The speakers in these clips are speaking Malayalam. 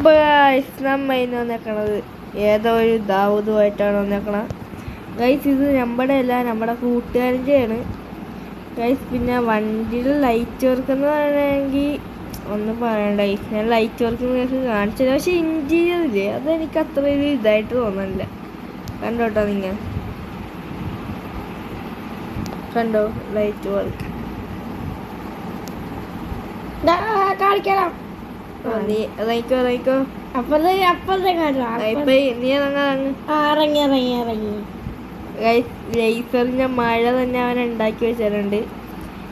അപ്പോൾ നമ്മ ഇന്ന് വന്നേക്കണത് ഏതോ ഒരു ദാവൂദുമായിട്ടാണ് വന്നേക്കണത് ഗൈസ്. ഇത് നമ്മുടെ അല്ല, നമ്മുടെ കൂട്ടുകാരൻ്റെയാണ് ഗൈസ്. പിന്നെ വണ്ടിയിൽ ലൈറ്റ് വർക്ക് എന്ന് പറയണമെങ്കിൽ ഒന്നും പറയണ്ട ഗൈസ്. ഞാൻ ലൈറ്റ് വർക്ക് നിങ്ങൾക്ക് കാണിച്ചില്ല, പക്ഷേ ഇൻറ്റീരിയർ ഇല്ലേ അതെനിക്ക് അത്ര ഒരു ഇതായിട്ട് തോന്നുന്നില്ല. കണ്ടോട്ടോ നിങ്ങൾ കണ്ടോ ലൈറ്റ് വർക്ക് കാണിക്കണം. നീ ഇറങ്ങിക്കോ ലേസറിന്റെ മഴ തന്നെ അവൻ ഉണ്ടാക്കി വെച്ചിട്ടുണ്ട്.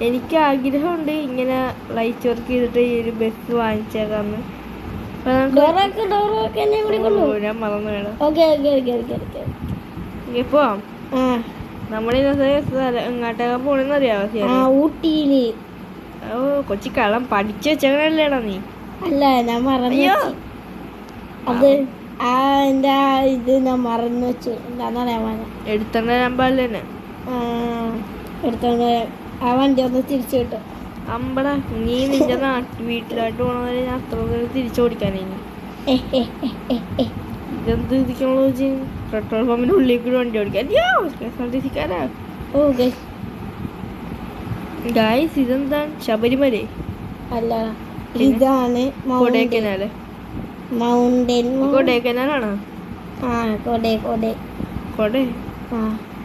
എനിക്ക് ആഗ്രഹമുണ്ട് ഇങ്ങനെ ലൈറ്റ് വർക്ക് ചെയ്തിട്ട് ഈ ഒരു ബസ് വാങ്ങിച്ചേക്കാന്ന്. ഞാൻ മറന്നു വേണം. പോവാം. എങ്ങോട്ടൊക്കെ പോണെന്ന് അറിയാവോ? ഊട്ടിയില്. ഓ കൊച്ചി കള്ളം പഠിച്ചു വെച്ചേക്കണല്ലേടാ നീ. അല്ല ഞാൻ മറന്നു. അത് എന്റെ ഇത് ഞാൻ മറന്നു വെച്ചു. എന്താന്നറിയാൻ എടുത്തോണ്ട് വരാൻ പാടില്ല. എടുത്തോണ്ട് ആ വണ്ടി ഒന്ന് തിരിച്ചു കിട്ടും. അമ്പടാ നീ നിന്റെ വീട്ടിലോട്ട് പോണവരെ ഞാൻ അത്ര തിരിച്ചു ഓടിക്കാനേ. ഇതെന്ത് ഇരിക്കണോ പെട്രോൾ പമ്പിന്റെ ഉള്ളിൽ കൂടി വണ്ടി ഓടിക്കാൻ. ഓ ഗൈസ് ഇതെന്താ ശബരിമല അല്ല, ഇതാണ് കൊടൈക്കനാല്. മൗണ്ടൻ. കൊടൈക്കനാലാണോ?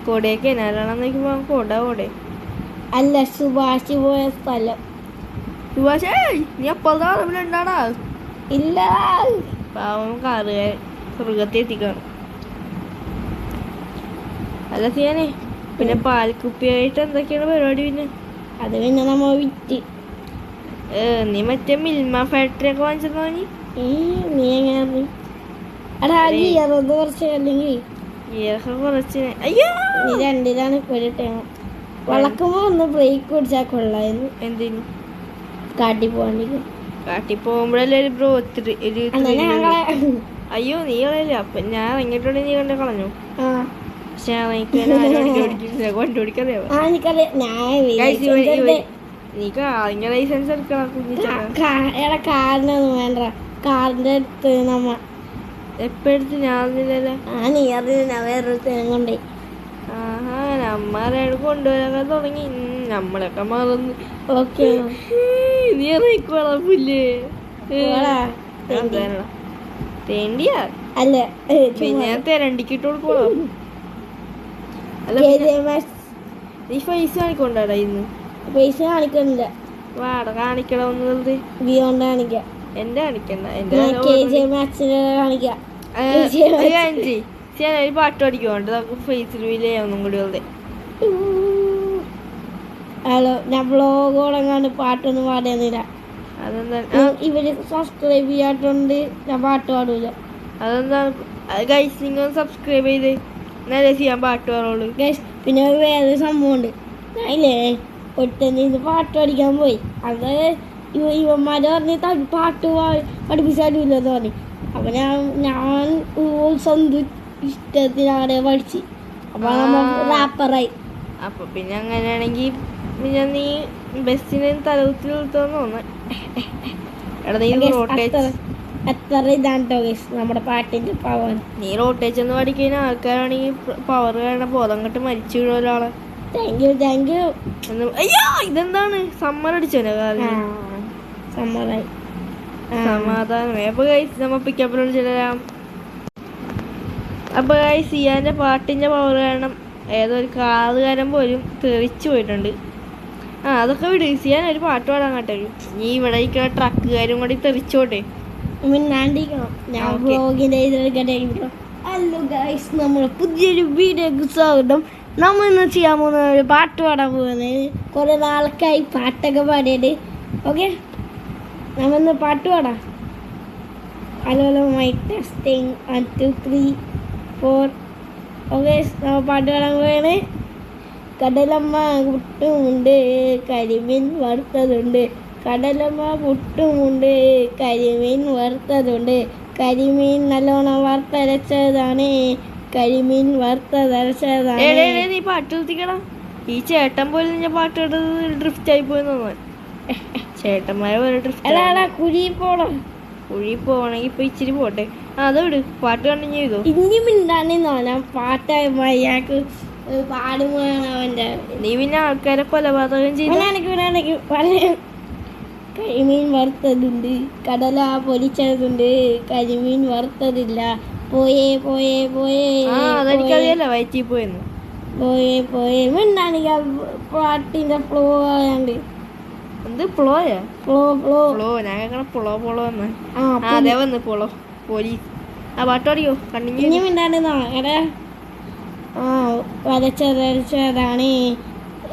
കൊടൈക്കനാലാണെന്ന് കൊട അല്ല, സുഭാഷ് പോയ സ്ഥലം. സുഭാഷ് നീ അപ്പോൾ ഉണ്ടാടാ? ഇല്ല, പാവം കാറുകാരൻ സ്വർഗത്തെ എത്തിക്കാണ്. അല്ല ചെയ്യാനേ. പിന്നെ പാൽക്കുപ്പിയായിട്ട് എന്തൊക്കെയാണ് പരിപാടി? പിന്നെ അത് പിന്നെ നമ്മ വിറ്റ്. നീ മറ്റേ മിൽമ ഫാക്ടറി ഒക്കെ വാങ്ങിച്ചോ? നീ എങ്ങനെ കുറച്ച് അല്ലെങ്കിൽ കുറച്ച് അയ്യോ നീ രണ്ടിലാണ് പോയിട്ടേ വളക്കുമ്പോ ഒന്ന് ബ്രേക്ക് പിടിച്ചാൽ കൊള്ളായിരുന്നു. എന്തിനു? കാട്ടി പോവാണ്ടി. കാട്ടി പോകുമ്പോഴല്ലേ ഒരു ബ്രോ അയ്യോ നീ കളയില്ല. അപ്പൊ ഞാൻ ഇറങ്ങിയിട്ടുണ്ട്. നീ കണ്ട കളഞ്ഞു. പക്ഷെ വണ്ടി ഓടിക്കറിയാവോ? നീ കാറിന്റെ ലൈസൻസ് എടുക്കണം. കാറിനൊന്നും വേണ്ട. കാറിന്റെ അടുത്ത് നമ്മ എപ്പ എടുത്ത്? ഞാൻ നീ അറിഞ്ഞ വേറൊരുത്തരം കൊണ്ടേ. ആഹാ നമ്മാരാണ് കൊണ്ടുവരാൻ തുടങ്ങി. നമ്മളൊക്കെ മറന്നു. ഓക്കെ നീ ഇറങ്ങിക്കോളാം. പുല്ലേ തേണ്ടിയാ അല്ല പിന്നെ ഞാൻ തെരണ്ടിക്കിട്ട് കൊടുക്കോളാം. അല്ല നീ പൈസ കാണിക്കൊണ്ടാടാ ഇന്ന്? പൈസ കാണിക്കുന്നില്ല. വാട കാണിക്കണമെന്നുള്ളത് ബിയോണ്ട് കാണിക്കാം. എന്റെ കാണിക്കണ്ട. ഒരു പാട്ട് പഠിക്കുന്നുണ്ട്. നമുക്ക് ഫേസിൽ ഒന്നും കൂടി ഉള്ളത്. ഹലോ, ഞാൻ വ്ളോഗ് തുടങ്ങാണ്ട് പാട്ടൊന്നും പാടുന്നില്ല. അതെന്താ? ഇവര് സബ്സ്ക്രൈബ് ചെയ്യാട്ടുണ്ട്. ഞാൻ പാട്ട് പാടൂല. അതെന്താ ഗൈസ്? നിങ്ങൾ സബ്സ്ക്രൈബ് ചെയ്ത് നല്ല ചെയ്യാൻ പാട്ട് പാടുള്ളൂ ഗൈസ്. പിന്നെ വേറെ സംഭവമുണ്ട്. ഇല്ലേ ഒറ്റന്ന് പാട്ട് പഠിക്കാൻ പോയി. അത് ഇവന്മാര് പറഞ്ഞ് പാട്ട് പഠിപ്പിച്ചാലില്ല തോന്നി. അപ്പൊ ഞാൻ സ്വന്തം ഇഷ്ടത്തിനാണ് പഠിച്ച്. അപ്പൊ റാപ്പറായി. അപ്പൊ പിന്നെ അങ്ങനെയാണെങ്കിൽ പിന്നെ നീ ബസ്സിന് തലകുത്തി തോന്നുന്നു. എത്ര ഇതാണ്ടോ നമ്മുടെ പാട്ടിന്റെ പവർ. നീ റോട്ടേജ് എന്ന് പഠിക്കുന്ന ആൾക്കാരാണെങ്കിൽ പവർ കാരണം ബോധം കെട്ട് മരിച്ചു വീഴും ഒരാളെ. Thank you. അയ്യോ ഇതെന്താണ്? സമ്മർ അടിച്ചോനെ സമ്മറായി. സമാധാനമായി. അപ്പൊ ഗൈസ് നമ്മ പിക്കപ്പിലോട് ചെല്ലാം. അപ്പൊ ഗൈസ് സിയാന്റെ പാട്ടിന്റെ പവർ കാരണം ഏതോ ഒരു കാറുകാരൻ പോലും തെറിച്ചു പോയിട്ടുണ്ട്. അതൊക്കെ വിട്. സിയാൻ ഒരു പാട്ട് പാടാൻ കേട്ടോ. നീ ഇവിടെ ട്രക്കുകാരും കൂടി തെറിച്ചോട്ടെ. ഹലോ ഗൈസ്, നമ്മൾ പുതിയൊരു വീഡിയോക്ക് സ്വാഗതം. നമ്മൾ ഇന്ന് ചെയ്യാൻ പോകുന്ന ഒരു പാട്ട് പാടാൻ പോകുന്നത്. കുറെ നാൾക്കായി പാട്ടൊക്കെ പാടിയത്. ഓക്കെ, നമ്മന്ന് പാട്ട് പാടാം. Hello my testing 1 2 3 4. ഓക്കെ, നമ്മൾ പാട്ട് പാടാൻ പോവാണ്. കടലമ്മ പുട്ടുമുണ്ട്, കരിമീൻ വറുത്തതുണ്ട്. കടലമ്മ പുട്ടുമുണ്ട്, കരിമീൻ വറുത്തതുണ്ട്. കരിമീൻ നല്ലോണം വറുത്തരച്ചതാണ്. കരിമീൻ വറുത്തരച്ചതാണ്. നീ പാട്ട് നിർത്തിക്കണം. ഈ ചേട്ടൻ പോലും ഞാൻ പാട്ട് ഡ്രിഫ്റ്റ് ആയി പോയി. ചേട്ടന്മാരെ പോലെ ഡ്രിഫ്റ്റ്. കുഴി പോണം. കുഴി പോവാണെങ്കിൽ ഇപ്പൊ ഇച്ചിരി പോട്ടെ. അത് വിട്, പാട്ട് കണ്ടിന്യൂ ചെയ്തോ. ഇനി മിണ്ടാണെന്ന് പറഞ്ഞാൽ പാട്ടായി അയാൾക്ക് പാടുമ്പോഴാണ് അവൻ്റെ നീ പിന്നെ ആൾക്കാരെ കൊലപാതകം ചെയ്ത അവനാണെങ്കിൽ പറയാം. കരിമീൻ വറുത്തതുണ്ട്, കടല പൊരിച്ചതുണ്ട്, കരിമീൻ വറുത്തതില്ല, പോയേ പോയേ പോയേ അതെനിക്കറിയാലോ വയറ്റിൽ പോയെന്ന്. പോയേ പോയേ മിണ്ടാണെങ്കിൽ പാട്ടിന്റെ ഫ്ലോ ആയാണ്ട് എന്ത് പ്ലോയാ? ഫ്ലോ ഫ്ലോ പ്ലോ ഞാൻ കേൾക്കണ പൊളോ എന്ന്. അതേ വന്ന് പൊളോ പോലീസ്. പാട്ട് പാടിയോ കണ്ടിന്യൂ. ഇനി മിണ്ടാണ്ടെന്നോ എടാ. വരച്ചതാണ്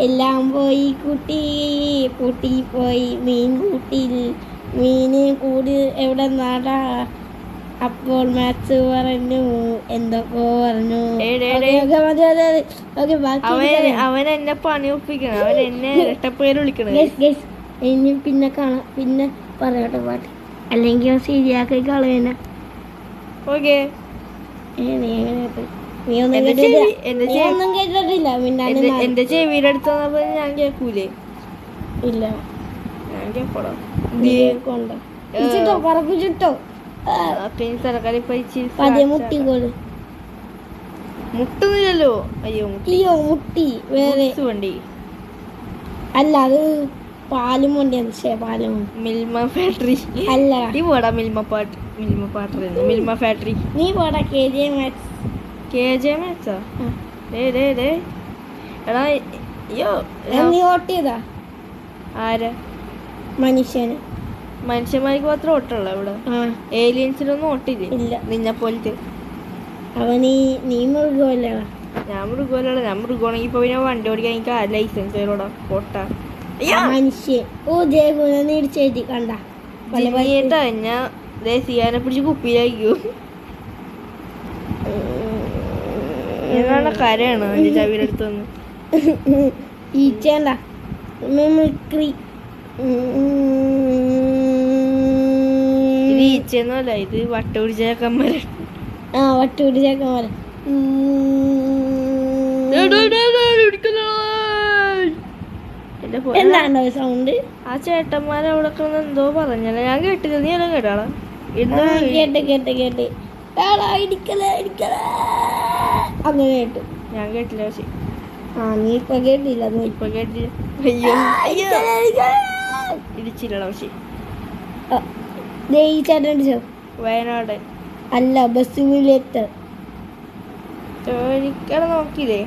എല്ലാം പോയി കുട്ടി പൂട്ടി പോയി മീൻ കൂട്ടിൽ മീന് കൂടി എവിടെ നടാ. അപ്പോൾ മാത്സ് പറഞ്ഞു എന്തൊക്കെ പറഞ്ഞു. അവൻ എന്നെ പണി ഒപ്പിക്കണം, അവൻ എന്നെ ഇരട്ടപ്പേര് വിളിക്കണം. ഇനി പിന്നെ കാണാം, പിന്നെ പറയട്ടെ പാട്ട്, അല്ലെങ്കിൽ ശരിയാക്കി കളയന. ഓക്കെ നീ ഒന്നും കേട്ടിട്ടില്ല. എന്റെ ചെവിയുടെ അടുത്ത് വന്നപ്പോ ഞാൻ കേക്കൂലേ? ഇല്ല ഞാൻ കേക്കോളാം. പറപ്പിച്ചിട്ടോ മുട്ടുന്നില്ലല്ലോ. അയ്യോ മുട്ടി വേറെ വണ്ടി അല്ല, അത് പാലും വണ്ടിയാണ്. പാലും മിൽമ ഫാക്ടറി അല്ല. നീ പോടാ മിൽമ ഫാക്ടറി. നീ പോടാ KJ Maxx. എടാ അയ്യോ നീ വോട്ട് ചെയ്താ? ആരാ? മനുഷ്യന്മാർക്ക് മാത്രം ഓട്ടമുള്ള ഇവിടെ. ഏലിയൻസിനൊന്നും ഓട്ടില്ലേ? ഇല്ല. നിന്നെ പോലത്തെ നീ മൃഗമല്ലേ? ഞാൻ മൃഗമല്ല. ഞാൻ മൃഗമാണെങ്കിൽ ഇപ്പൊ പിന്നെ വണ്ടി ഓടിക്കാൻ എനിക്ക് ലൈസൻസ് വരോടാ ഓട്ടാ. മനുഷ്യൻ കണ്ട ഞാൻ സിയാനെ പിടിച്ച് കുപ്പിയിലായിരിക്കും. കരയാണ് എന്റെ ചവിയുടെ അടുത്ത് വന്ന്. ഈച്ചേണ്ട മിമിക്രി. ഇത് ഈച്ചയൊന്നുമല്ല, ഇത് വട്ടുപിടിച്ച ചക്കന്മാരാണ്. വട്ടുപിടിച്ച ചക്കന്മാരാ. എന്താണോ സൗണ്ട്? ആ ചേട്ടന്മാരെ അവിടെ എന്തോ പറഞ്ഞല്ലേ, ഞാൻ കേട്ടില്ല. നീ എല്ലാം കേട്ടാളാ? കേട്ട് അങ്ങനെ കേട്ടു. ഞാൻ കേട്ടില്ല. പക്ഷെ നീ ഇപ്പൊ കേട്ടില്ല. ഇപ്പൊ കേട്ടില്ല. അയ്യോ ഇടിച്ചില്ലടാ. പക്ഷെ ഈ ചേട്ടൻ അടിച്ചോ? വയനാട് അല്ല, ബസ്സിലെത്ത എനിക്കടെ നോക്കിയില്ലേ?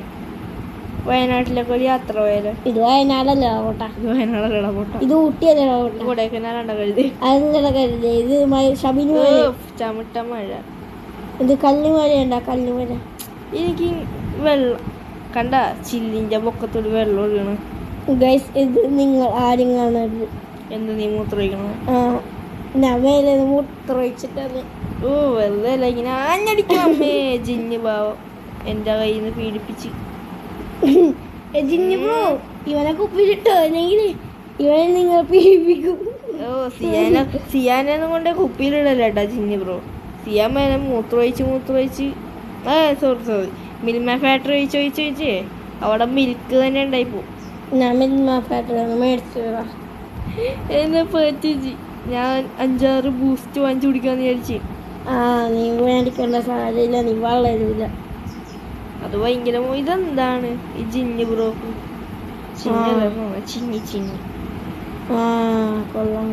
വയനാട്ടിലൊക്കെ ഒരു യാത്ര പോയാലോ? ഇത് വയനാടല്ല കോട്ട. വയനാടല്ലടാ കോട്ട. ഇത് ഊട്ടിയല്ല കോട്ട. കൊടൈക്കനാലാണ്ട കരുതി. അതെന്താ കരുതി? ഇത് ശബരിമല. ചമിട്ട മഴ. ഇത് കല്ലുമലയുണ്ടാ? കല്ലുമല. എനിക്ക് വെള്ളം കണ്ട ചില്ലിന്റെ പൊക്കത്തോട് വെള്ളം ഒഴുകണം. ഗൈസ്, ഇത് നിങ്ങൾ ആരും കാണരുത്. എന്ത് നീ മൂത്രമൊഴിക്കണം? ഞാൻ മേലെ മൂത്രമൊഴിച്ചിട്ടാണ്. വെറുതെ അല്ല ഇങ്ങനെ ആഞ്ഞടിക്കണം. അമ്മേ ജിന്ന് പാവം എന്റെ കയ്യിൽ നിന്ന് പീഡിപ്പിച്ച്. ഇവനെ കുപ്പിലിട്ടോ, അല്ലെങ്കിൽ ഇവനെ നിങ്ങൾ പീഡിപ്പിക്കും. സിയാനൊന്നും കൊണ്ട് കുപ്പിയിലിടല്ലേട്ടാ ജിന്ന് ബ്രോ. സിയാൻ മേലെ മൂത്രമൊഴിച്ച് സോറി മിൽമ ഫാക്ടറി ഒഴിച്ച് അവിടെ മിൽക്ക് തന്നെ ഉണ്ടായിപ്പോ. ഞാൻ മിൽമ ഫാക്ടറി മേടിച്ചു. എന്നെ പറ്റിച്ച്. ഞാൻ 5-6 ബൂസ്റ്റ് വാങ്ങിച്ചു കുടിക്കാന്ന് വിചാരിച്ച്. നീ മേടിക്കേണ്ട സാധ്യതയില്ല, നീ വളരൂല. അത് ഭയങ്കര ഇതെന്താണ് ഈ ജിന്ന് ബ്രോക്ക്? ചിന്നി കൊള്ളാം.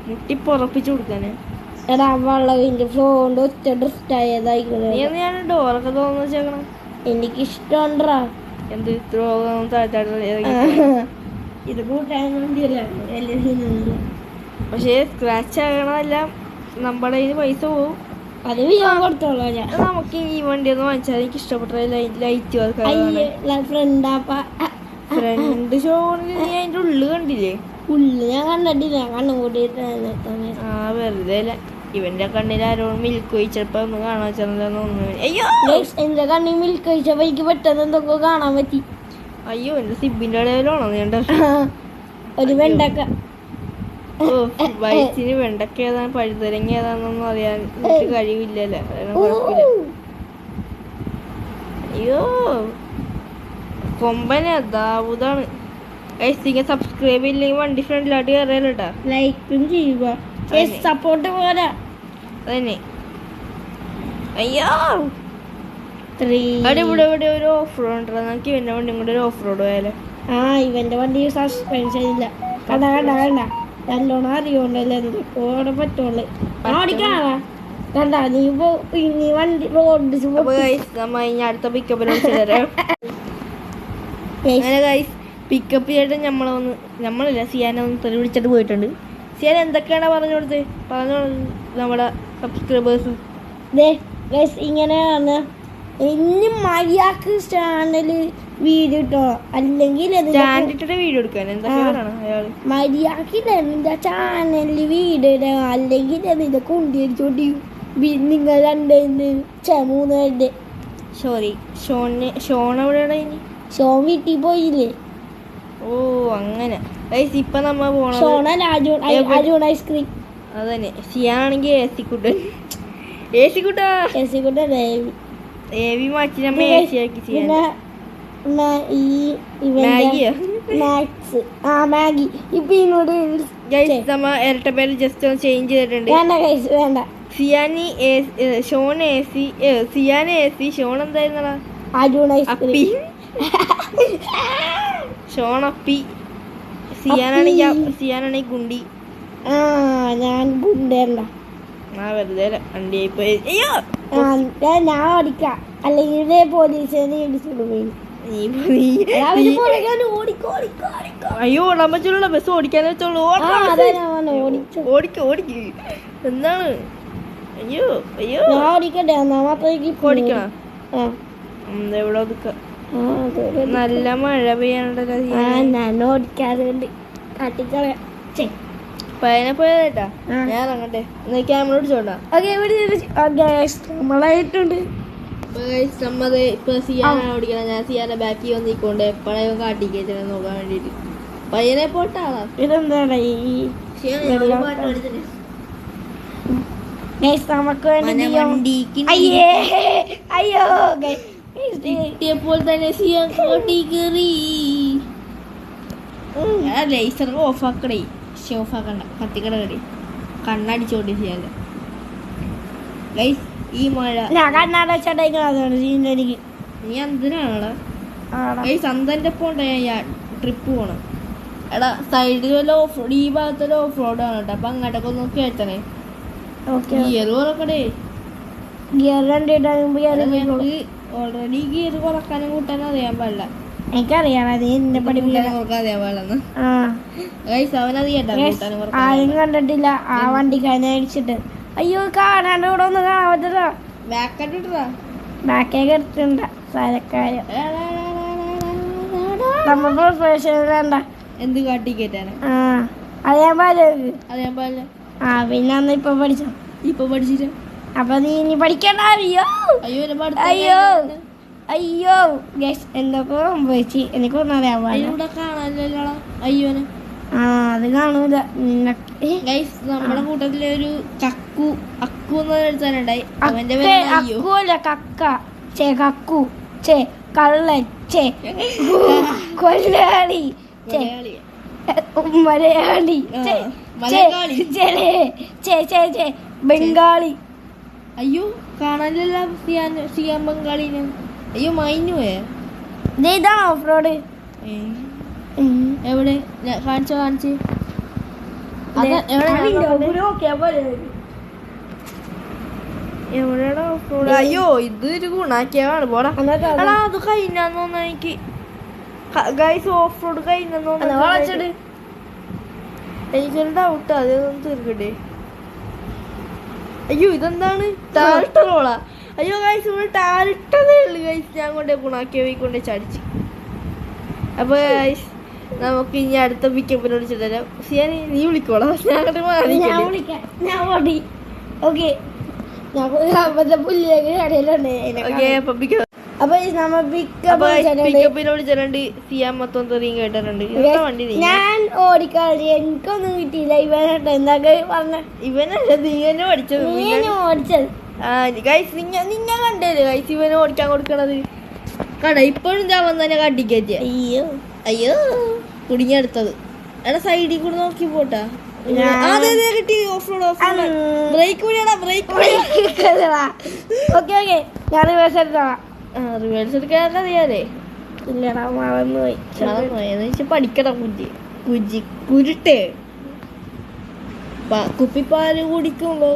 മുട്ടി പൊറപ്പിച്ചു കൊടുക്കാന്. എടാ വള്ളവിന്റെ ഫ്ലോണ്ട് ഒറ്റ ഡ്രിഫ്റ്റ് ആയതായിക്കോളെ. ഞാൻ ഡോറൊക്കെ തോന്നുന്നു വെച്ചേക്കണം. എനിക്കിഷ്ടണ്ടാ. എന്ത് ഇത്ര ഇത് കൂട്ടാൻ വേണ്ടിയല്ല. പക്ഷേ സ്ക്രാച്ച് ആകണമെല്ലാം നമ്മുടെ കയ്യിൽ പൈസ പോകും. അത് ഞാൻ കൊടുത്തോളാം. നമുക്ക് ഈ വണ്ടി ഒന്ന് വാങ്ങിച്ചാൽ എനിക്ക് ഇഷ്ടപ്പെട്ട ലൈറ്റ് ഫ്രണ്ട് ഷോണിൽ നീ അതിന്റെ ഉള്ളു കണ്ടില്ലേ? ഉള്ളു ഞാൻ കണ്ടിട്ടില്ല, കണ്ണും കൂട്ടിയിട്ട്. വെറുതെ അല്ല, ഇവന്റെ കണ്ണിൽ ആരോടും മിൽക്ക് ഒഴിച്ചപ്പോ ഒന്ന് കാണാൻ വെച്ചാൽ എന്റെ കണ്ണിൽ മിൽക്ക് ഒഴിച്ചപ്പോ എനിക്ക് പെട്ടെന്ന് എന്തൊക്കെ കാണാൻ പറ്റി. അയ്യോ എന്റെ സിബിന്റെ ഇടയിലാണോ നീണ്ട ഒരു വെണ്ടക്ക. വയസ്സിന് വെണ്ടക്ക ഏതാണ് പഴുതരങ്ങ ഏതാണെന്നൊന്നും അറിയാൻ എനിക്ക് കഴിവില്ലല്ലോ. കുഴപ്പമില്ല. അയ്യോ കൊമ്പന ദാവൂദാണ്. ഗൈസ് നിങ്ങൾ സബ്സ്ക്രൈബ് ഇല്ലെങ്കിൽ വണ്ടി ഫ്രണ്ടിലോട്ട് കയറിയാലോ കേട്ടോ. ലൈക്കും ചെയ്യുക. സപ്പോർട്ട് പോരാ. അതന്നെ. അയ്യോ 3. അവിടെ ഇവിടെ ഒരു ഓഫ് റോഡ് ഉണ്ടോ? നമുക്ക് ഇവന്റെ വണ്ടി കൂടെ ഒരു ഓഫ് റോഡ് പോയാലോ? ആ ഇവന്റെ വണ്ടി സസ്പെൻഷൻ ഇല്ല. കണ്ട നല്ലോണം അറിയോണ്ടല്ലേ ഓടെ പറ്റുള്ളു. ഓടിക്കാറാ കണ്ട നീ വണ്ടി റോഡ്. അപ്പൊ ഗൈസ് നമ്മ ഇനി അടുത്ത പിക്കപ്പിൽ തരാം. അങ്ങനെ ഗൈസ് പിക്കപ്പ് ചെയ്തിട്ട് നമ്മളല്ല സിയാനെ ഒന്ന് തെറി വിളിച്ചിട്ട് പോയിട്ടുണ്ട്. സിയാൻ എന്തൊക്കെയാണ് പറഞ്ഞു നമ്മുടെ സബ്സ്ക്രൈബേഴ്സ് ഇങ്ങനെയാണ്. ഇനി മര്യാദക്ക് ചാനല് വീഡിയോ ഇട്ടോ, അല്ലെങ്കിൽ വീഡിയോ എടുക്കാൻ എന്തൊക്കെയാണ് അയാള് മര്യാദക്ക് എന്റെ ചാനലില് വീഡിയോ ഇടാ, അല്ലെങ്കിൽ നിന്റെ കൊണ്ടിരിച്ചോണ്ടി നിങ്ങൾ 2-3 പേരുടെ. സോറി ഷോൺ എവിടെയാണ് ഇനി? ഷോൺ വീട്ടിൽ പോയില്ലേ? ഓ അങ്ങനെ ഗൈസ് ഇപ്പൊ നമ്മ പോണ അരുൺ ഐസ്ക്രീം. അതന്നെ. സിയാനാണെങ്കിൽ ഏസിക്കുട്ടൻ ഏവി മാറ്റി നമ്മ ഏസിയാക്കി ചെയ്യാൻ. മാഗി ഇപ്പൊ ഇങ്ങോട്ട് നമ്മ ഇരട്ട പേര് ജസ്റ്റ് ഒന്ന് ചേഞ്ച് ചെയ്തിട്ടുണ്ട്. വേണ്ട സിയാനി ഷോൺ ഏസി സിയാൻ ഏസി ഷോൺ എന്തായിരുന്നടാ? അരുൺ അപ്പി ഷോൺ അപ്പി സിയാനാണെങ്കിൽ ഗുണ്ടി. ഞാൻ ഗുണ്ടേണ്ട വെറുതെ വണ്ടിയായി പോയി. അയ്യോ ഞാൻ ഓടിക്കാം, അല്ലെങ്കിൽ പോലീസിനെ ഇടിച്ചിട്ട് പോയി. അയ്യോ ഓടാൻ പറ്റുള്ള ബസ് ഓടിക്കാൻ വെച്ചോളൂ. ഓടിക്ക് എന്താണ്? അയ്യോ ഞാൻ ഓടിക്കട്ടെ ഓടിക്കണം. എവിടെ ഒതുക്ക നല്ല മഴ പെയ്യാനുണ്ടല്ലോ. ഞാൻ ഓടിക്കാറുണ്ട്. കാട്ടിക്കളയാ പയനെ പോയതായിട്ടാ. ഞാൻ ഇറങ്ങട്ടെ. ക്യാമറ ഓടിച്ചോണ്ടാ. നമ്മളായിട്ടുണ്ട്. ഇപ്പൊ സിയാന ഓടിക്കണം. ഞാൻ സിയാനെ ബാക്കി വന്നിക്കൊണ്ട് എപ്പോഴും കാട്ടിക്കേറ്റ നോക്കാൻ വേണ്ടിട്ട് പയ്യനെ പോട്ടാളാ. ഇതെന്താണ് നമുക്ക് അയ്യോ കിട്ടിയപ്പോൾ തന്നെ സിയാൻ കോട്ടി കയറി. ലൈസർ ഓഫാക്കടേ. ഓഫാക്കണ്ട, കത്തിക്കട കടി കണ്ണടിച്ചോണ്ടി ചെയ്യാൻ. ഗൈസ് ഈ മഴ എനിക്ക് നീ എന്തിനാണടാ ഗൈസ് അന്തന്റെ ഒപ്പം ഞാൻ ട്രിപ്പ് പോണം. എടാ സൈഡിൽ വല്ല ഓഫ് റോഡ്, ഈ ഭാഗത്തൊരു ഓഫ് റോഡ് ആണ് കേട്ടോ. അപ്പൊ അങ്ങോട്ടൊക്കെ ഒന്ന് കേട്ടണേ. ഗിയർ കുറക്കടേ. ഓൾറെഡി ഗിയർ കുറക്കാനും കൂട്ടാനും അറിയാൻ പാടില്ല. എനിക്കറിയാം അറിയാൻ പാടില്ലെന്ന്. ആരും കണ്ടിട്ടില്ല ആ വണ്ടിക്കാരനെ അടിച്ചിട്ട്. അയ്യോ കാണാണ്ട് ഇവിടെ ഒന്നും കാണാൻ പറ്റില്ല. ബാക്കേക്ക് എടുത്തിട്ടുണ്ട് സരക്കാര്. നമ്മൾ വേണ്ട എന്ത് കാട്ടിക്കേറ്റാണ്? അറിയാൻ പാടില്ല. അറിയാൻ പാടില്ല. പിന്നെ അന്ന് ഇപ്പൊ പഠിച്ചിട്ട് അപ്പൊ നീ ഇനി പഠിക്കണ്ട. അയ്യോ അയ്യോ ഗൈസ് എന്തൊക്കെ സംഭവിച്ചു എനിക്കൊന്നും അറിയാൻ പാടില്ല. കാണാനില്ലല്ലോ അയ്യോനെ. അത് കാണൂല. നമ്മുടെ കൂട്ടത്തിലെ ഒരു അക്കു എന്ന് എഴുതാനുണ്ടായി. അവന്റെ അക്കുല്ല കക്ക ചേ കക്കു ചേ കള്ളൻ ചേ കൊല്ലാളി മലയാളി ബംഗാളി. അയ്യോ കാണാനില്ല സിയാൻ ബംഗാളിനെ. അയ്യോ മൈനുവേ. ഇതാണ് ഓഫ് റോഡ്. എവിടെ കാണിച്ചു എവിടെയാ ഓഫ് റോഡ്? അയ്യോ ഇത് ഒരു ഗുണാക്കിയാണ്. പോടാ അത് കഴിഞ്ഞാന്ന് തോന്നുന്നു എനിക്ക്. ഗൈസ് ഓഫ് റോഡ് കഴിഞ്ഞെന്ന് തോന്നുന്നു. എനിക്കൊരു ഡൗട്ട്, അതൊന്നും തീർക്കട്ടെ. അയ്യോ ഇതെന്താണ് ടാറിട്ട റോളാ? അയ്യോ ഗൈസ് ഇവിടെ ടാറിട്ടതേ ഉള്ളു ഗൈസ്. ഞാൻ കൊണ്ടേ ഗുണാക്കിയ പോയിക്കൊണ്ടേ ചടിച്ച്. അപ്പൊ ഗൈസ് നമുക്ക് ഇനി അടുത്ത പിക്കപ്പിനോട് ചെല്ലാം. നീ വിളിക്കോളാം. പിക്കപ്പിനോട് ചെല്ലണ്ട്. സിയാൻ മൊത്തം തെറിയും കേട്ടിട്ടുണ്ട്. ഞാൻ ഓടിക്കാതെ എനിക്കൊന്നും കിട്ടിയില്ല. ഇവനല്ല നീ തന്നെ പഠിച്ചത്. ഗൈസ് നിന്നെ കണ്ടല്ലേ ഗൈസ് ഇവനെ ഓടിക്കാൻ കൊടുക്കണത്. കട ഇപ്പോഴും ഞാൻ വന്നെ കാട്ടിക്കയറ്റിയ. അയ്യോ അയ്യോ കുടുങ്ങി അടുത്തത്. എടാ സൈഡിൽ കൂടെ നോക്കി പോട്ടാ. കിട്ടി. ഓഫ് റോഡ് ബ്രേക്ക് പിടിയടാ, ബ്രേക്ക്. ഓക്കെ ഓക്കെ, ഞാൻ റിവേഴ്സ് എടുത്തോളാം. റിവേഴ്സ് എടുക്കാൻ അറിയാലേ? ഇല്ലടാ, മറന്നുപോയി. പഠിക്കണം കുരുട്ടെ. കുപ്പിപ്പാല് കുടിക്കുമ്പോ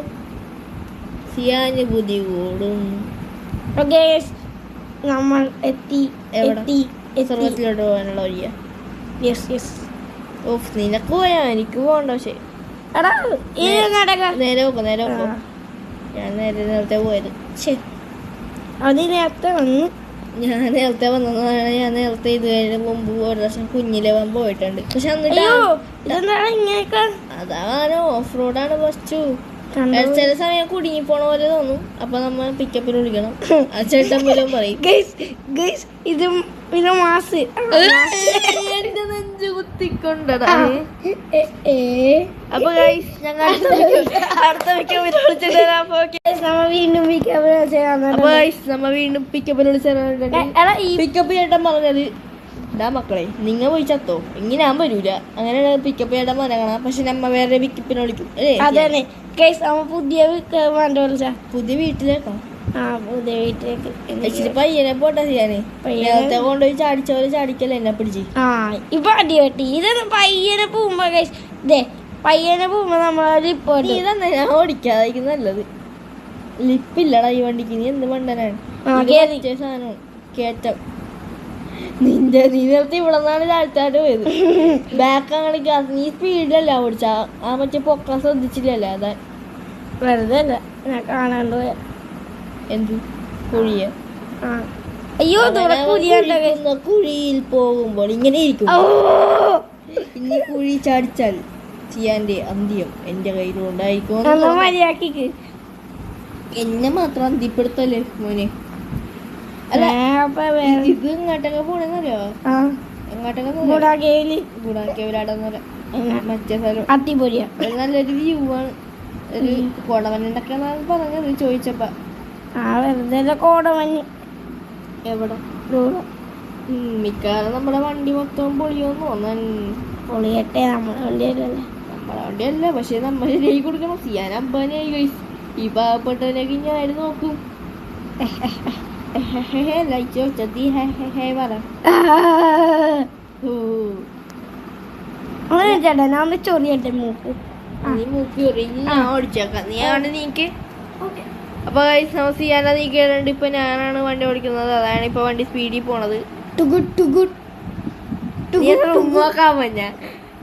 സിയാന് ബുദ്ധി കൂടും. ഓക്കെ, നമ്മൾ എത്തി. സർവത്തിലോട്ട് പോകാനുള്ള വഴിയാ. Yes yes. ഓഫ്, നിനക്ക് പോയാ എനിക്ക് പോകണ്ട. പക്ഷേ എടാ നേരെ നോക്കോ, നേരെ നോക്കോ. ഞാൻ നേരത്തെ പോയത്. അത് നേരത്തെ വന്നു. ഞാൻ നേരത്തെ വന്നതാണ്. ഞാൻ നേരത്തെ ഇത് കഴിഞ്ഞ മുമ്പ് ഒരു പ്രാവശ്യം കുഞ്ഞിലെ പോയിട്ടുണ്ട്. പക്ഷെ അതാണ് ഓഫ് റോഡാണ് ബസ്സു. ചില സമയം കുടുങ്ങി പോണ പോലെ തോന്നും. അപ്പൊ നമ്മൾ പിക്കപ്പിന് വിളിക്കണം. ആ ചേട്ടൻ പോലും പറയും ഇത് മാസ് എന്റെ നെഞ്ചു കുത്തിക്കൊണ്ടടാ. അപ്പൊ ഗൈസ്, ഞങ്ങൾ അടുത്ത പിക്കപ്പിന് വിളിച്ചിട്ട് തരാം. നമ്മ വീണ്ടും പിക്കപ്പിന് വിളിച്ചു. പിക്കപ്പ് ചേട്ടൻ പറഞ്ഞത്, ഇതാ മക്കളെ, നിങ്ങൾ പോയി ചത്തോ, ഇങ്ങനെ ഞാൻ വരൂല. അങ്ങനെ പിക്കപ്പ് ചേട്ടൻ പറയണം. പക്ഷെ നമ്മ വേറെ പിക്കപ്പിനെ വിളിക്കും. പുതിയ വീട്ടിലേക്കോ? പുതിയ വീട്ടിലേക്ക്. ഇച്ചിരി പയ്യനെ പോട്ടാ ചെയ്യാനേ. നേരത്തെ കൊണ്ടുപോയി ചാടിച്ചോലെ ചാടിക്കല്ലേ എന്നെ പിടിച്ച്. ഇപ്പൊ അടി വെട്ടി. ഇതൊന്നും പയ്യനെ പോകുമ്പോ പയ്യനെ പോകുമ്പോ നമ്മള് ഇതെന്താ ഞാൻ ഓടിക്കാതായിരിക്കും നല്ലത്. ലിപ്പില്ലടാ ഈ വണ്ടിക്ക്. നീ എന്ത് മണ്ടനാണ്. സാധനമാണ് കേറ്റം. നീ നേരത്തെ ഇവിടെ നിന്നാണ് ചാടിച്ചാട്ട് പോയത്. ബാക്ക് അങ്ങനെ ഗ്യാസ്. നീ സ്പീഡിലല്ല ഓടിച്ചാ. ആ മറ്റേ പൊക്കാൻ ശ്രദ്ധിച്ചില്ലല്ലേ? അതാ വെറുതെ അല്ല, ഞാൻ കാണാണ്ട് പോയ. എന്ത് കുഴിയ? അയ്യോ, കുഴിയിൽ പോകുമ്പോൾ ഇങ്ങനെ ഇരിക്കും. ഇനി കുഴി ചാടിച്ചാൽ ചെയ്യാന്റെ അന്ത്യം എന്റെ കയ്യിലുണ്ടായിരിക്കും. എന്നെ മാത്രം അന്ത്യപ്പെടുത്തല്ലേ മോനെ. അല്ല, ഇത് ഇങ്ങോട്ടൊക്കെ പോണെന്നറിയോ? ഗുണാക്കേവിലാടെന്ന് മറ്റേ സ്ഥലം അടിപൊളിയാ. നല്ലൊരു വ്യൂ ആണ്. ഒരു കോടമഞ്ഞൊക്കെയാണ് പറഞ്ഞത് ചോദിച്ചപ്പോ. വെറുതെ കോടമഞ്ഞ് എവിടെ? മിക്കവാറും നമ്മുടെ വണ്ടി മൊത്തം പൊളിയോന്ന് തോന്നുന്നു. പൊളിയട്ടെ, നമ്മുടെ വണ്ടിയല്ലേ. നമ്മുടെ വണ്ടിയല്ല, പക്ഷെ നമ്മൾ ശരിയായി കൊടുക്കണം. സിയാൻ അമ്പനായി കഴിച്ചു. ഈ പാവപ്പെട്ടവനൊക്കെ ഞാൻ നോക്കും. ലൈറ്റ് വെച്ചി പറ. ചേട്ടാ, ഞാൻ ചൊറിയട്ടെ മൂക്ക്. നീ മൂക്കി ഒറിഞ്ഞ് ഞാൻ ഓടിച്ചേക്കാം. നീ ആണ് നീക്ക്. അപ്പൊ സിയാന നീ കേട്ടുണ്ട്. ഇപ്പൊ ഞാനാണ് വണ്ടി ഓടിക്കുന്നത്. അതാണ് ഇപ്പൊ വണ്ടി സ്പീഡിൽ പോണത്. ഞാൻ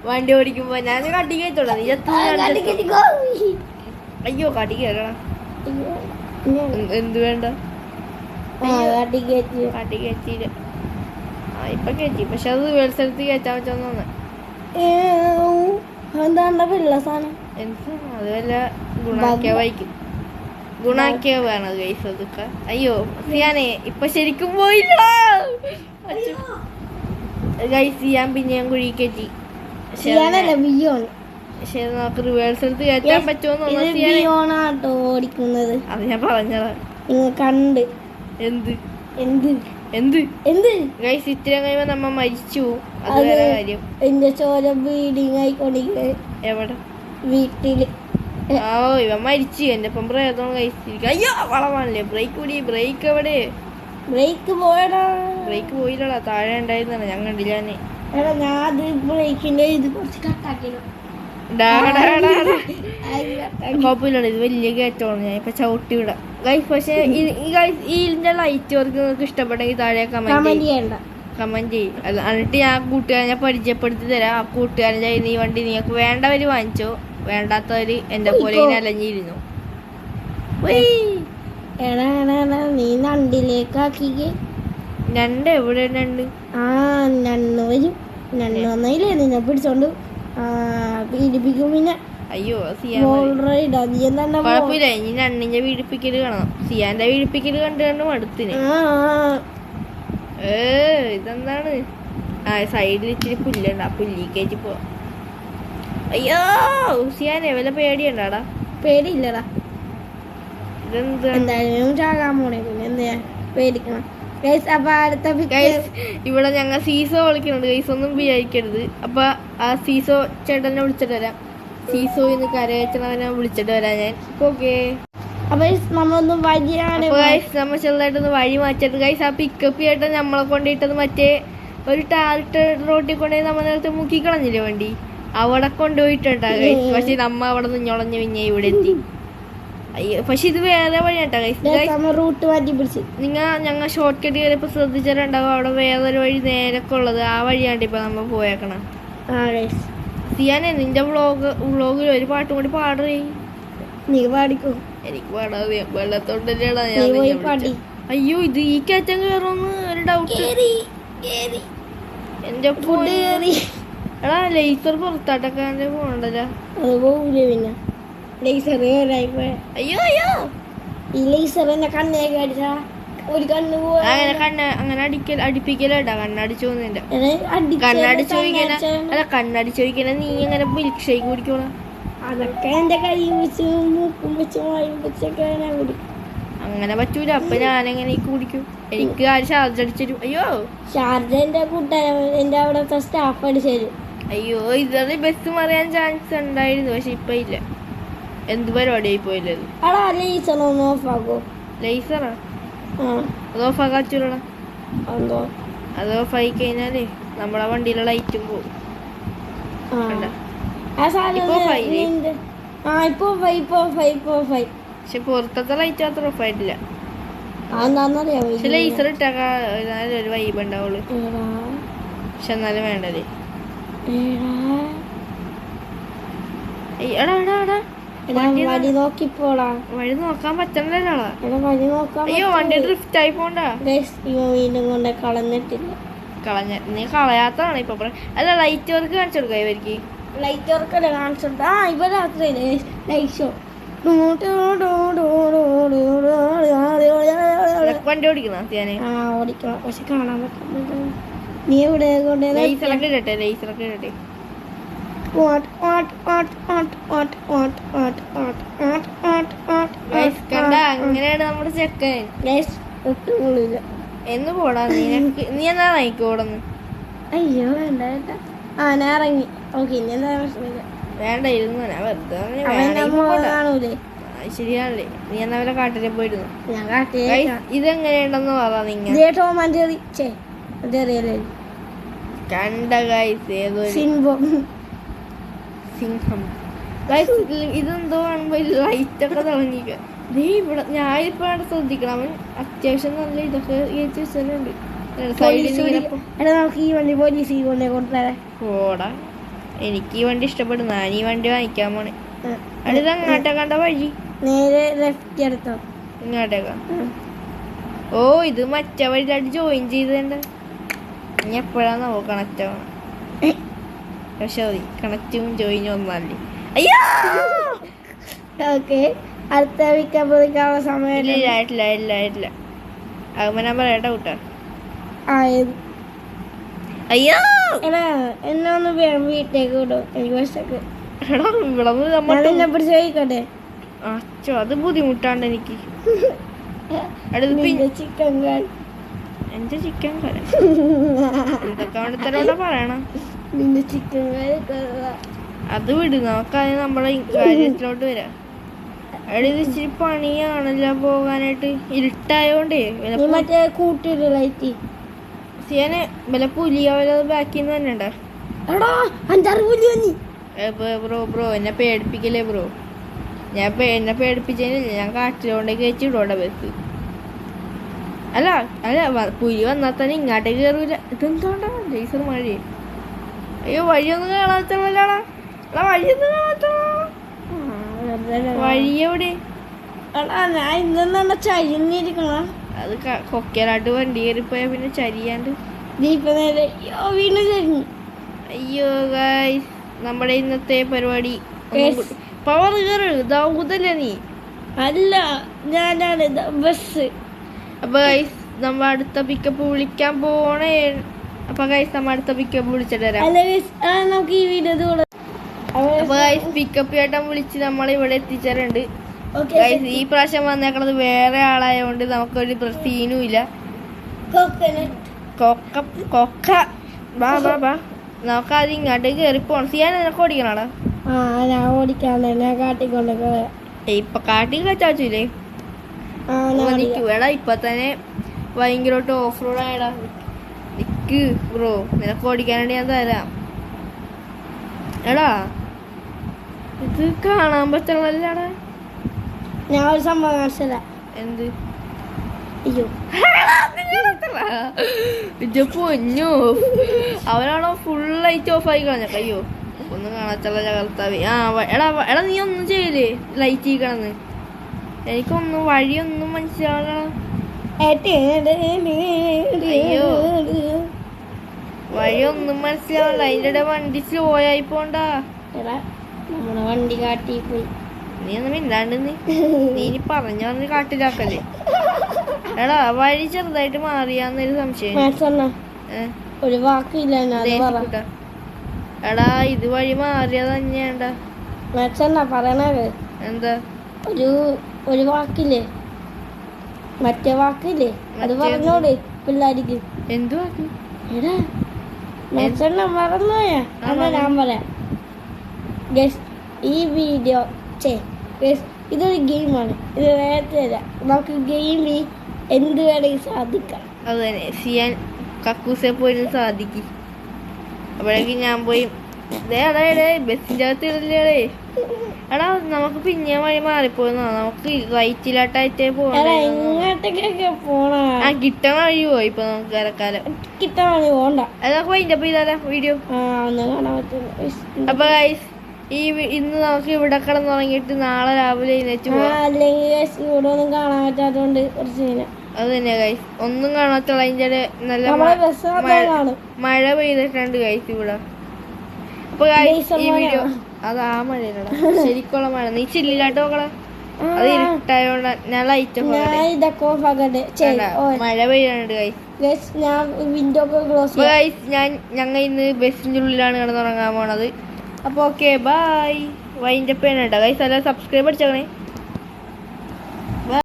വണ്ടി ഓടിക്കുമ്പോ ഞാൻ കട്ടി കയറ്റോടാ. നീ അയ്യോ, കട്ടി കയറണം. എന്ത് വേണ്ട, കാട്ടി കയറ്റിയില്ല. ഇപ്പൊ കയറ്റി. പക്ഷെ അത് വേൾസ്ഥലത്ത് കയറ്റാൻ പറ്റുന്ന എന്താ വെള്ള സാധനം. അത് വല്ല ഗുണാക്കിയ വായിക്കും. ഗുണാക്കിയ വേണത് ഗൈസ്. അതൊക്കെ അയ്യോ സിയാനെ ഇപ്പൊ ശരിക്കും പോയില്ല ഗൈസ്. സിയാൻ പിന്നെ ഞാൻ കുഴി കയറ്റി. പക്ഷെ നമുക്ക് റിവേഴ്സലത്ത് കയറ്റാൻ പറ്റുമോ ഓടിക്കുന്നത്? അത് ഞാൻ പറഞ്ഞതാ. കണ്ട് എന്ത് എന്ത് എന്ത് എന്ത് ഗൈസ്, ഇത്ര കഴിയുമ്പോ നമ്മ മരിച്ചു. അത് വേറെ കാര്യം. എന്റെ ചോര ബ്ലീഡിങ് ആയിക്കൊണ്ടിരിക്കുക. എവിടെ? വീട്ടില്. ഇവൻ മരിച്ചു. എന്റെ ഒപ്പം പ്രേതം കഴിച്ചിരിക്കും. അയ്യോ, വളമാണല്ലേ. ബ്രേക്ക് കൂടി. ബ്രേക്ക് എവിടെ? ബ്രേക്ക് പോയടാ. ബ്രേക്ക് പോയില്ലടാ, താഴെ ഉണ്ടായിരുന്ന ഞാൻ കണ്ടില്ല. ഞാൻ ബ്രേക്കിന്റെ ഇത് കുറച്ച് കട്ടാക്കിയോ. കുഴപ്പമില്ല, ഇത് വലിയ കയറ്റമാണ്. ഞാൻ ഇപ്പൊ ചവിട്ടി വിടാം ഗൈസ്. പക്ഷെ ഇതിന്റെ ലൈറ്റ് വർക്ക് നിങ്ങൾക്ക് ഇഷ്ടപ്പെട്ടെങ്കിൽ താഴെ കമന്റ് ചെയ്യും. എന്നിട്ട് ഞാൻ കൂട്ടുകാരനെ പരിചയപ്പെടുത്തി തരാം. ആ കൂട്ടുകാരൻ്റെ ഈ വണ്ടി നിങ്ങൾക്ക് വേണ്ടവര് വാങ്ങിച്ചോ, വേണ്ടാത്തവര് എന്റെ പോലെ ഇങ്ങനെ അലഞ്ഞിരുന്നു. നീ നണ്ടിലേക്കാക്കി. ഞണ്ട് എവിടെ? ഞണ്ട് ഞണ്ണ് വരും. ഞണ്ണ് വന്നില്ലേ നിന്നെ പിടിച്ചോണ്ട് പീഡിപ്പിക്കും. പിന്നെ അയ്യോ, കുഴപ്പമില്ല. ഇനി ഞണ്ണിന്റെ വീടിപ്പിക്കല് കാണാം. സിയാന്റെ വീടിപ്പിക്കല് കണ്ടു കണ്ട് മടുത്തിന്. ഇതെന്താണ്? സൈഡിൽ ഇച്ചിരി പുല്ലുണ്ട്. ആ പുല്ലി കയറ്റി പോ. അയ്യോ സിയാനെ വല്ല പേടിയുണ്ടാടാ? പേടിയില്ലടാ. ഇതെന്താ? എന്തായാലും ചാകാൻ പോണേ. പിന്നെ എന്താ പേടിക്കണം? ഗൈസ് അപ്പൊ അടുത്ത ഗൈസ് ഇവിടെ ഞങ്ങൾ സീസോ വിളിക്കുന്നുണ്ട് ഗൈസ്, ഒന്നും വിചാരിക്കരുത്. അപ്പൊ ആ സീസോ ചേട്ടനെ വിളിച്ചിട്ട് വരാം. സീസോ ഇന്ന് കരയച്ചവനെ വിളിച്ചിട്ട് വരാം ഞാൻ. ഓക്കെ അപ്പൊ നമ്മളൊന്ന് വഴിയാണ് നമ്മൾ ചെറുതായിട്ടൊന്ന് വഴി മാറ്റിട്ട് ഗൈസ് ആ പിക്കപ്പ് ചേട്ടൻ നമ്മളെ കൊണ്ടിട്ടത് മറ്റേ ഒരു ടാർട്ട് റോട്ടിൽ കൊണ്ടുപോയി നമ്മൾ നേരത്തെ മുക്കിക്കളഞ്ഞില്ലേ വണ്ടി, അവിടെ കൊണ്ടുപോയിട്ടാ ഗൈസ്. പക്ഷെ നമ്മ അവിടെ നിന്ന് ഞൊളഞ്ഞ് പിന്നെ ഇവിടെ എത്തി. അയ്യോ പക്ഷെ ഇത് വേറെ വഴിയാട്ടാ ഗൈസ്. റൂട്ട് മാറ്റി പിടിച്ച് ഞങ്ങൾ ഷോർട്ട് കട്ട് കയറിയപ്പോ ശ്രദ്ധിച്ചിട്ടുണ്ടാവും അവിടെ വേറൊരു വഴി നേരൊക്കെ ഉള്ളത്. ആ വഴിയാണ്ട് ഇപ്പൊ നമ്മ പോയേക്കണം. സിയാനെ നിന്റെ വ്ളോഗിൽ ഒരു പാട്ടും കൂടി പാടേ. നീ പാടിക്കോ. എനിക്ക് പാടാതെ വെള്ളത്തോണ്ടല്ലേടാ ഞാൻ. അയ്യോ ഇത് ഈ കയറ്റം കയറുമെന്ന് ഒരു ഡൗട്ട്. എന്റെ എടാ ലേസർ പുറത്താട്ടൊക്കെ പോകണ്ടല്ലോ. അത് പോകൂലേ പിന്നെ ലേസർ അയ്യോ അയ്യോ ഈ ലേസർ എന്നെ കണ്ണേക്ക് അടിച്ചാ ഒരു കണ്ണ് അങ്ങനെ അടുപ്പിക്കലട്ടാ. കണ്ണടിച്ചു പോകുന്നില്ല. കണ്ണടിച്ചു ചോദിക്കാന അല്ല കണ്ണടിച്ചു ചോദിക്കാന നീ എങ്ങനെ മിൽക്ക് ഷേക്ക് കുടിക്കോളാം? അതൊക്കെ എന്റെ കൈ വെച്ച് മൂക്കും വെച്ച് വായും വെച്ചൊക്കെ കുടിക്കും. അങ്ങനെ പറ്റൂല. അപ്പൊ ഞാനെങ്ങനെ കുടിക്കും? എനിക്ക് ആര് ഷാർജ അടിച്ചു? അയ്യോ ഷാർജ എന്റെ കൂട്ടുകാരൻ എന്റെ അവിടത്തെ സ്റ്റാഫ് അടിച്ചു. അയ്യോ ഇതത് ബസ് മറിയാൻ ചാൻസ് ഉണ്ടായിരുന്നു പക്ഷെ ഇപ്പൊ ഇല്ല. എന്ത് പരിപാടിയായി പോയില്ലത്. അടാ ലേസർ ഒന്ന് ഓഫാക്കോ. ലേസറാ അത് ഓഫാക്കാച്ചൂടാ. അത് ഓഫായി കഴിഞ്ഞാലേ നമ്മളെ വണ്ടിയിലെ ലൈറ്റും പോകും. പക്ഷെ പുറത്തത്തെ ലൈറ്റ് മാത്രം ഓഫായിട്ടില്ല. പക്ഷെ ലേസർ ഇട്ടാ ഒരു വൈബ് ഉണ്ടാവുള്ളു. പക്ഷെ എന്നാലും വേണ്ടല്ലേ. എടാ എടാ എടാ വഴി നോക്കിപ്പോടാ. വഴി നോക്കാൻ പറ്റണല്ലോ. വഴി നോക്കാൻ അയ്യോ വണ്ടി ഡ്രിഫ്റ്റ് ആയി പോണ്ട. വീണ്ടും കൊണ്ട് കളഞ്ഞിട്ടില്ല. നീ കളയാത്തതാണ് ഇപ്പൊ. അല്ല ലൈറ്റ് വർക്ക് കാണിച്ചു കൊടുക്ക ഇവർക്ക്. ലൈറ്റ് വർക്കല്ലേ കാണിച്ചിട്ട് ഇവ രാത്രി ലൈറ്റ് ഷോ വണ്ടി ഓടിക്കുന്ന ഓടിക്കണം പക്ഷെ കാണാൻ പറ്റുന്നുണ്ട്. നീ എവിടെ കൊണ്ട് ലൈസറൊക്കെ ഇടട്ടെ. ലൈസറൊക്കെ ഇടട്ടെ. കണ്ട അങ്ങനെയാണ് നമ്മുടെ ചെക്കൻ. എന്ന് പോടാ നീ എന്നാ നയിക്കോ ഓടന്ന്. അയ്യോ വേണ്ട ഞാൻ ഇറങ്ങി. ഓക്കെ ഇനി എന്താ പ്രശ്നമില്ല. വേണ്ട ഇരുന്നു ഞാൻ വെറുതെ കാണൂലേ. ശരിയാണല്ലേ. നീ എന്നാ വല്ല കാട്ടിലെ പോയിരുന്നു. ഞാൻ കാട്ടിലെ ഇതെങ്ങനെയുണ്ടെന്ന് പറ. നിങ്ങൾ കണ്ട ഗൈസ് ഏതോ സിംഹം. ഇതെന്തോ കാണുമ്പോ ലൈറ്റ് ഒക്കെ തിളങ്ങിക്ക. നീ ഇവിടെ ഞാൻ ഇപ്പൊ അവിടെ ശ്രദ്ധിക്കണം. അവൻ അത്യാവശ്യം നല്ല ഇതൊക്കെ വെച്ചിട്ടുണ്ട്. ഓടാ എനിക്ക് ഈ വണ്ടി ഇഷ്ടപ്പെടും. ഞാൻ ഈ വണ്ടി വാങ്ങിക്കാൻ പോണേ. അടുത്ത് അങ്ങോട്ടേ കണ്ട വഴി നേരെ ലെഫ്റ്റ് എടുത്തോ. ഇങ്ങോട്ടേക്കാ. ഓ ഇത് മറ്റേ വഴിയിലായിട്ട് ജോയിൻ ചെയ്തേണ്ട. ഇനി എപ്പോഴാന്നോ കണക്റ്റ് ആവണം. പക്ഷെ കണക്റ്റും ജോയിനും ഒന്നല്ലേ. അയ്യോ ഓക്കെ അടുത്ത വിളിക്കാനുള്ള സമയം ആയിട്ടില്ല. ആകുമ്പോ ഞാൻ പറയട്ടെ കൂട്ടാ. അയ്യോ എടാ എന്നെ ഒന്ന് വീട്ടിലേക്ക് വിടും. എനിക്ക് വിശക്ക്. ഇവിടെ പിടിച്ച് കഴിക്കട്ടെ. അച്ഛോ അത് ബുദ്ധിമുട്ടാണ്ട് എനിക്ക്. ചിക്കൻ കറി എന്റെ ചിക്കൻ കറി ഇതൊക്കെ അവിടുത്തെ പറയണം. നിന്റെ ചിക്കൻ കറി അത് വിട്. നമുക്കത് നമ്മളെ കാര്യത്തിലോട്ട് വരാം. അവിടെ ഇത് ഇച്ചിരി പണിയാണല്ലോ പോകാനായിട്ട്. ഇരുട്ടായോണ്ടേ മറ്റേ കൂട്ടിട്ട് ലൈറ്റ് സിയാനെ വില പുലിയോ ബാക്കിന്ന് തന്നെ ഉണ്ടോ? ബ്രോ എന്നെ പേടിപ്പിക്കല്ലേ ബ്രോ. എന്നെ പേടിപ്പിച്ചതിനില്ല. ഞാൻ കാട്ടിലോണ്ടേക്ക് വെച്ചിടോടെ ബസ്. അല്ല പുലി വന്നാൽ തന്നെ ഇങ്ങോട്ടേക്ക് കയറൂല. ഇതെന്തോണ്ടാ ലേസർ മഴ. അയ്യോ വഴിയൊന്നും കാണാത്തല്ലോടാ. വഴിയൊന്നും കാണാത്ത വഴി എവിടെ? ഞാൻ ഇന്നെന്താ ചരിഞ്ഞിരിക്കണ. അത് കൊക്കലാട്ട് വണ്ടി കയറിപ്പോയാ പിന്നെ ചരിയാണ്ട്. വീണ്ടും ചരിഞ്ഞു. അയ്യോ ഗൈസ് നമ്മുടെ ഇന്നത്തെ പരിപാടി പവർ കയറ്. ദാവൂദല്ലേ നീ? അല്ല ഞാനാണ് ബസ്. അപ്പൊ ഗൈസ് നമ്മ അടുത്ത പിക്കപ്പ് വിളിക്കാൻ പോണേ. അപ്പൊ ഗൈസ് നമ്മ അടുത്ത പിക്കപ്പ് വിളിച്ചിട്ട് വരാം. നമുക്ക് ഈ വീഡിയോ അപ്പൊ ഗൈസ് പിക്കപ്പ് ചേട്ടൻ വിളിച്ച് നമ്മളെ ഇവിടെ എത്തിച്ചിട്ടുണ്ട്. ഗൈസ് ഈ പ്രാവശ്യം വന്നേക്കണത് വേറെ ആളായതുകൊണ്ട് നമുക്കൊരു സീനും ഇല്ല. കൊക്ക ബാ നമുക്കാദ്യം ഇങ്ങോട്ട് കയറി പോണം. സിയാൻ നിനക്ക് ഓടിക്കണടാ? ആ ഞാൻ ഓടിക്കാണ്ട് ഞാൻ കാട്ടിക്കൊണ്ട് ഇപ്പൊ കാട്ടി കച്ചാച്ചില്ലേ? എടാ ഇപ്പൊ തന്നെ ഭയങ്കരമായിട്ട് ഓഫ് റോഡ് ആയടാ. നിക്ക് ബ്രോ, നിനക്ക് ഓടിക്കാനായിട്ട് ഞാൻ തരാം. എടാ ഇത് കാണാൻ പറ്റണല്ലേടാ. ഞാൻ ഒരു സംഭവം കാണിച്ചല്ല. എന്ത്? അയ്യോ പൊന്നു, അവനാണോ ഫുൾ ലൈറ്റ് ഓഫ് ആയി കളഞ്ഞ? അയ്യോ ഒന്നും കാണാത്തുള്ള കർത്താവേ. എടാ നീ ഒന്നും ചെയ്യല്ലേ ലൈറ്റ് ചെയ്യണമെന്ന്? എനിക്കൊന്നും വഴിയൊന്നും മനസ്സിലാവണ. അയ്യോ വഴിയൊന്നും മനസ്സിലാവണ്ട. അതിൻ്റെ ഇടയിൽ വണ്ടി സ്ലോ ആയി പോണ്ടാ. നമ്മുടെ വണ്ടി കാട്ടി പോയി. നീ ഒന്നും ഇല്ലാണ്ട് നീ ഇനി പറഞ്ഞു പറഞ്ഞ് കാട്ടിലാക്കല്ലേ. എടാ വഴി ചെറുതായിട്ട് മാറിയാന്നൊരു സംശയം. ഒരു വാക്കില്ല. എടാ ഇത് വഴി മാറിയത് തന്നെയാണ്ടാ. പറയണത് എന്താ? ഒരു വാക്കില്ലേ, മറ്റേ വാക്കില്ലേ, അത് പറഞ്ഞോട് പിള്ളേർക്ക്. എന്തു വാക്ക്? എടാ മെച്ചെണ്ണ മറന്നുപോയാ? എന്നാ ഞാൻ പറയാം. ഈ വീഡിയോ ഇതൊരു ഗെയിമാണ്. ഇത് നേരത്തെ അല്ല. നമുക്ക് ഗെയിമിൽ എന്ത് വേണമെങ്കിൽ സാധിക്കാം. അത് തന്നെ. സിയാൻ കക്കൂസെ പോയി സാധിക്കും. അപ്പോഴേക്കും ഞാൻ പോയി ബസ്സിൻ്റെ അകത്ത് ഇടല്ലേ. എടാ നമുക്ക് പിന്നെ വഴി മാറിപ്പോയെന്നോ? നമുക്ക് റൈറ്റിലോട്ടായിട്ടേ പോണ കിട്ടണ വഴി പോയി. ഇപ്പൊ നമുക്ക് കരക്കാലം കിട്ടാൻ വഴി പോണ്ട. അതൊക്കെ വൈൻഡ് അപ്പ് ചെയ്താലോ വീഡിയോ? അപ്പൊ ഗൈസ് ഇന്ന് നമുക്ക് ഇവിടെ കിടന്നുറങ്ങിയിട്ട് നാളെ രാവിലെ എഴുന്നേറ്റ് പോവാം. അല്ലെങ്കിൽ ഇവിടെ ഒന്നും കാണാൻ പറ്റാത്തോണ്ട് കുറച്ച് അത് തന്നെ ഗൈസ്, ഒന്നും കാണാത്തുള്ള അതിൻ്റെ നല്ല മഴ പെയ്തിട്ടുണ്ട് ഗൈസ് ഇവിടെ. അപ്പൊ ഗൈസ് ഈ വീഡിയോ അത് ആ മഴയിലടാ, ശരിക്കുള്ള മഴ. നീ ചില്ലിലാട്ട് നോക്കടാ. അത് ഇരുട്ടായോണ്ട് ഞാൻ ലൈറ്റ് മഴ പെയ്യുന്നുണ്ട് ഗൈസ്. ഞങ്ങൾ ഇന്ന് ബസ്സിൻ്റെ ഉള്ളിലാണ് കിടന്നുറങ്ങാൻ പോണത്. അപ്പോൾ ഓക്കെ ബൈ. വൈൻഡപ്പ് ചെയ്യണം കേട്ടോ ഗൈസ്. അല്ല സബ്സ്ക്രൈബ് അടിച്ചേക്കണേ.